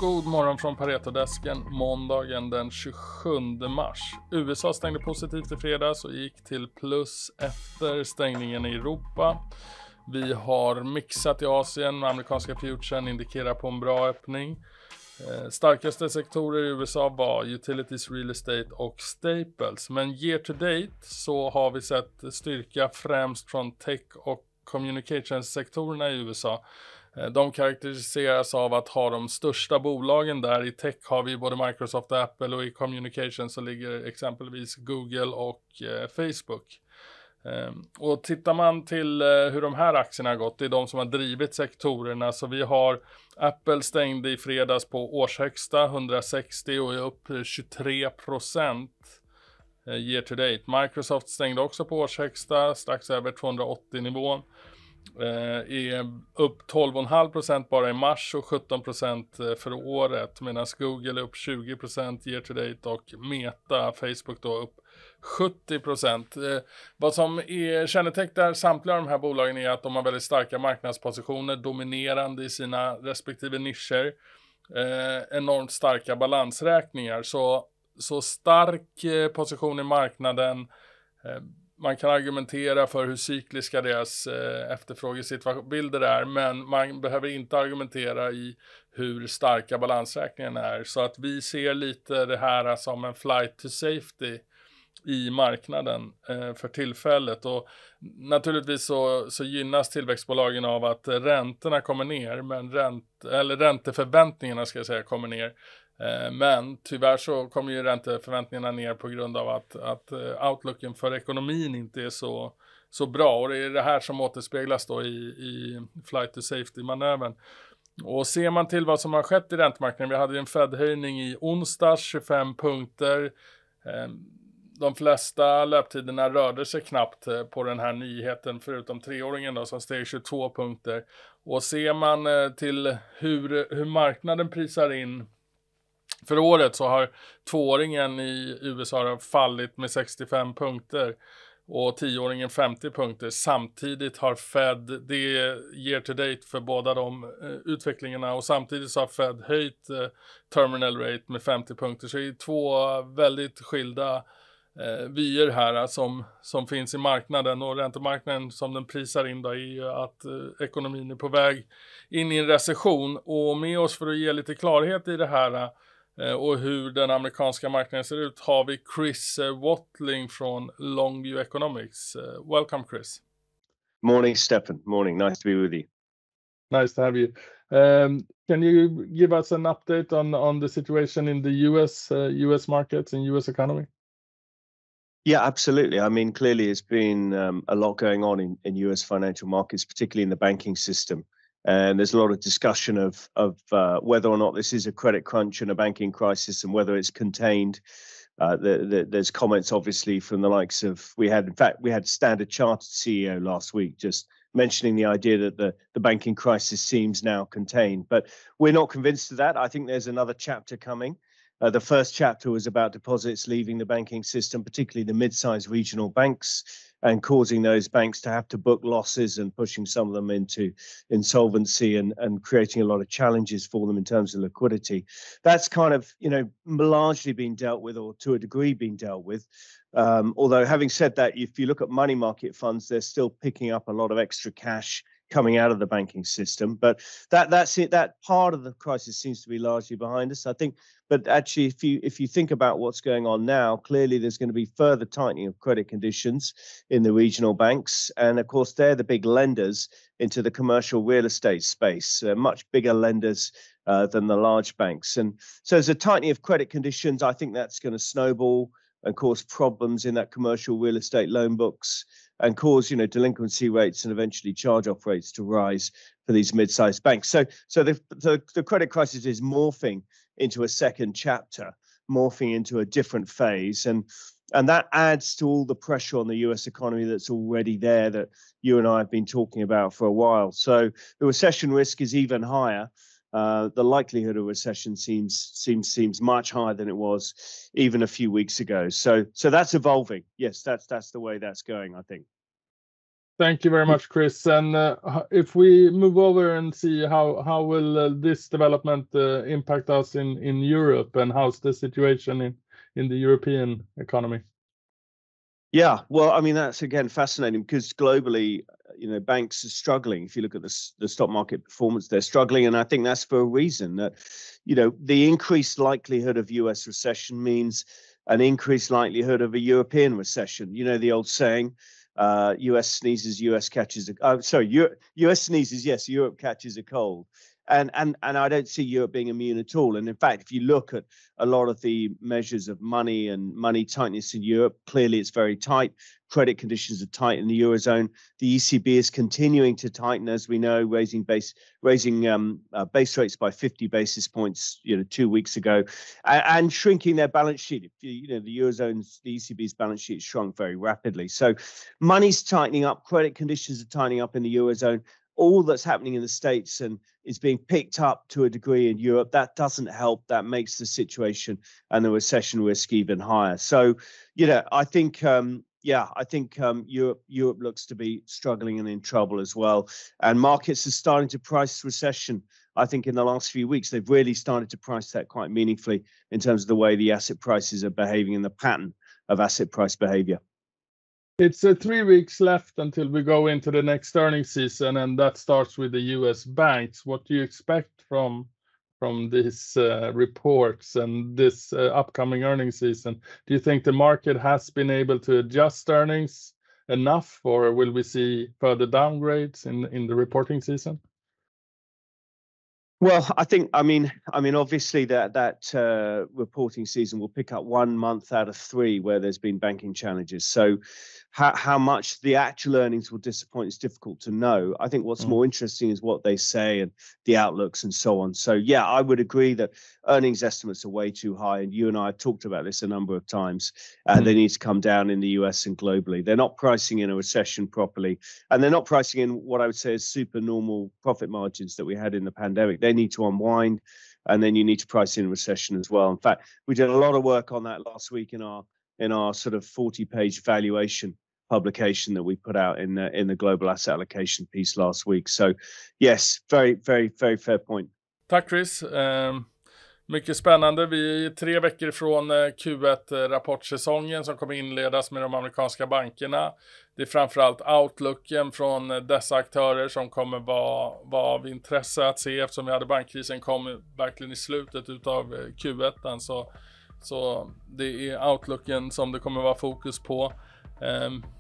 God morgon från Paretodesken, måndagen den 27 mars. USA stängde positivt i fredags och gick till plus efter stängningen i Europa. Vi har mixat i Asien, amerikanska futuren indikerar på en bra öppning. Starkaste sektorer i USA var utilities, real estate och staples. Men year to date så har vi sett styrka främst från tech och communications-sektorerna i USA. De karaktäriseras av att ha de största bolagen där. I tech har vi både Microsoft och Apple, och i communication så ligger exempelvis Google och Facebook. Och tittar man till hur de här aktierna har gått, det är de som har drivit sektorerna. Så vi har Apple stängde i fredags på årshögsta 160 och är upp 23% year to date. Microsoft stängde också på årshögsta strax över 280 nivån. Är upp 12,5% bara i mars och 17% för året, medan Google är upp 20% year to date och Meta, Facebook då upp 70%. Vad som är kännetecknar samtliga av de här bolagen är att de har väldigt starka marknadspositioner, dominerande i sina respektive nischer, enormt starka balansräkningar. Så stark position i marknaden. Man kan argumentera för hur cykliska deras efterfrågesituationer är, men man behöver inte argumentera i hur starka balansräkningen är. Så att vi ser lite det här som en flight to safety i marknaden för tillfället. Och naturligtvis så gynnas tillväxtbolagen av att räntorna kommer ner, men ränteförväntningarna ska jag säga kommer ner. Men tyvärr så kommer ju ränteförväntningarna ner på grund av att outlooken för ekonomin inte är så bra. Och det är det här som återspeglas då i flight to safety-manövern. Och ser man till vad som har skett i räntemarknaden, vi hade ju en Fed-höjning i onsdags, 25 punkter. De flesta löptiderna rörde sig knappt på den här nyheten, förutom treåringen då, som steg 22 punkter. Och ser man till hur marknaden prisar in för året, så har tvååringen i USA fallit med 65 punkter och 10-åringen 50 punkter. Samtidigt har Fed, det är year to date för båda de utvecklingarna, och samtidigt så har Fed höjt terminal rate med 50 punkter. Så det är två väldigt skilda vyer här som finns i marknaden, och räntemarknaden som den prisar in då är ju att ekonomin är på väg in i en recession. Och med oss för att ge lite klarhet i det här och hur den amerikanska marknaden ser ut har vi Chris Watling från Longview Economics. Welcome, Chris. Morning, Stefan. Morning. Nice to be with you. Nice to have you. Can you give us an update on the situation in the US markets and US economy? Yeah, absolutely. I mean, clearly it's been a lot going on in US financial markets, particularly in the banking system. And there's a lot of discussion of whether or not this is a credit crunch and a banking crisis, and whether it's contained. There's comments, obviously, from the likes of we had Standard Chartered CEO last week just mentioning the idea that the banking crisis seems now contained. But we're not convinced of that. I think there's another chapter coming. The first chapter was about deposits leaving the banking system, particularly the mid-sized regional banks, and causing those banks to have to book losses and pushing some of them into insolvency and creating a lot of challenges for them in terms of liquidity. That's kind of, largely been dealt with, or to a degree been dealt with. Although having said that, if you look at money market funds, they're still picking up a lot of extra cash coming out of the banking system. But that's it. That part of the crisis seems to be largely behind us, I think. But actually, if you think about what's going on now, clearly there's going to be further tightening of credit conditions in the regional banks. And of course, they're the big lenders into the commercial real estate space, much bigger lenders than the large banks. And so as a tightening of credit conditions, I think that's going to snowball and cause problems in that commercial real estate loan books, and cause, delinquency rates and eventually charge-off rates to rise for these mid-sized banks. So the credit crisis is morphing into a second chapter, morphing into a different phase, and that adds to all the pressure on the US economy that's already there, that you and I have been talking about for a while. So the recession risk is even higher. The likelihood of recession seems much higher than it was even a few weeks ago. So that's evolving. Yes, that's the way that's going, I think. Thank you very much, Chris. And if we move over and see how will this development impact us in Europe, and how's the situation in the European economy? Yeah, well, I mean, that's again fascinating because globally, banks are struggling. If you look at the stock market performance, they're struggling. And I think that's for a reason that, the increased likelihood of US recession means an increased likelihood of a European recession. The old saying, US sneezes, US catches US sneezes, yes, Europe catches a cold. And I don't see Europe being immune at all. And in fact, if you look at a lot of the measures of money and money tightness in Europe, clearly it's very tight. Credit conditions are tight in the Eurozone. The ECB is continuing to tighten, as we know, raising base rates by 50 basis points, 2 weeks ago, and shrinking their balance sheet. The Eurozone's, the ECB's balance sheet shrunk very rapidly. So money's tightening up, credit conditions are tightening up in the Eurozone. All that's happening in the States and is being picked up to a degree in Europe, that doesn't help. That makes the situation and the recession risk even higher. So, I think, Europe looks to be struggling and in trouble as well. And markets are starting to price recession. I think in the last few weeks, they've really started to price that quite meaningfully in terms of the way the asset prices are behaving and the pattern of asset price behavior. It's 3 weeks left until we go into the next earnings season, and that starts with the US banks. What do you expect from these reports and this upcoming earnings season? Do you think the market has been able to adjust earnings enough, or will we see further downgrades in the reporting season? Well, I mean, obviously that reporting season will pick up 1 month out of 3 where there's been banking challenges. So how much the actual earnings will disappoint is difficult to know. I think what's more interesting is what they say and the outlooks and so on. So yeah, I would agree that earnings estimates are way too high. And you and I have talked about this a number of times. They need to come down in the US and globally. They're not pricing in a recession properly. And they're not pricing in what I would say is super normal profit margins that we had in the pandemic. They need to unwind, and then you need to price in recession as well. In fact, we did a lot of work on that last week in our sort of 40-page valuation publication that we put out in the global asset allocation piece last week. So yes, very, very, very fair point. Tack Chris. Mycket spännande. Vi är 3 veckor från Q1-rapportsäsongen som kommer inledas med de amerikanska bankerna. Det är framförallt outlooken från dessa aktörer som kommer vara av intresse att se, eftersom vi hade bankkrisen kom verkligen i slutet utav Q1. Så det är outlooken som det kommer vara fokus på.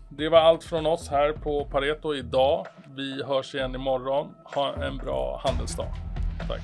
Det var allt från oss här på Pareto idag. Vi hörs igen imorgon. Ha en bra handelsdag. Tack.